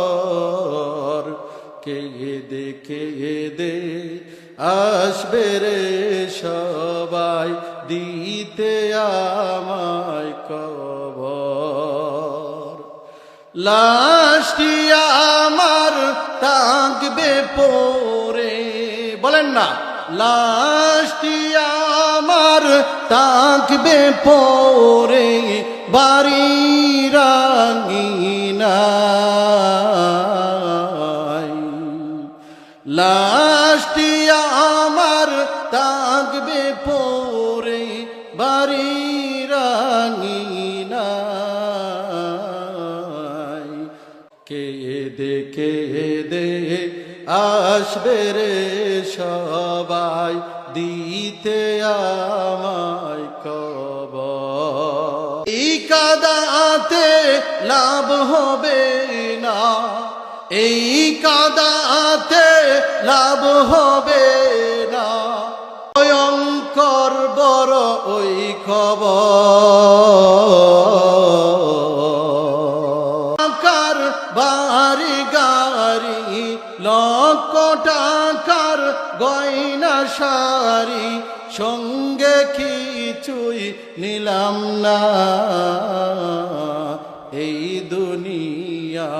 কবর। কেঁদে কেঁদে আসবে রে সবাই দিতে আমায় কবর। লাশটি আমার থাকবে পড়ে, বলেন না, লাশটি আমার থাকবে পড়ে বাড়ির আঙিনায়। লাশটি আমার থাকবে পড়ে বাড়ির আঙিনায়। কেঁদে কেঁদে আসবে রে সবাই দিতে আমায় কবর। এই কাদাতে লাভ হবে না, এই কাদাতে লাভ হবে না, ভয়ঙ্কর বড় ওই খবর। বাড়ি গাড়ি লক্ষ টাকার গয়না শাড়ি সঙ্গে কিছুই নিলাম না। এই দুনিয়া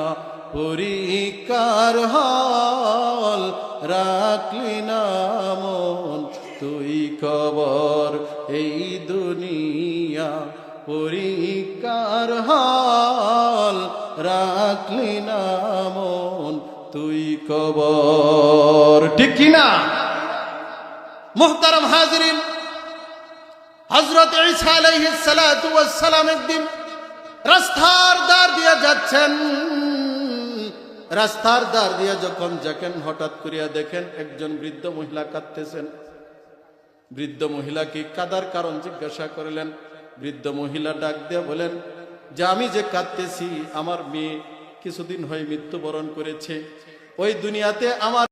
পরীক্ষার হল, রাখলি না মন তুই খবর। এই দুনিয়া পরীক্ষার হল, রাখলি না মন তুই খবর। ঠিক কিনা মুহতারাম হাজিরিন, হযরত ঈসা আলাইহিস সালাতু ওয়াস সালাম একদিন রাস্তার দ্বার দিয়ে যাচ্ছেন। রাস্তার দ্বার দিয়ে যখন যাকেন, হঠাৎ করিয়া দেখেন একজন বৃদ্ধ মহিলা কাঁদতেছেন। বৃদ্ধ মহিলাকে কাদার কারণ জিজ্ঞাসা করলেন। বৃদ্ধ মহিলা ডাক দিয়ে বলেন যে আমি যে কাঁদতেছি, আমার মেয়ে কিছুদিন হয় মৃত্যুবরণ করেছে। ওই দুনিয়াতে আমার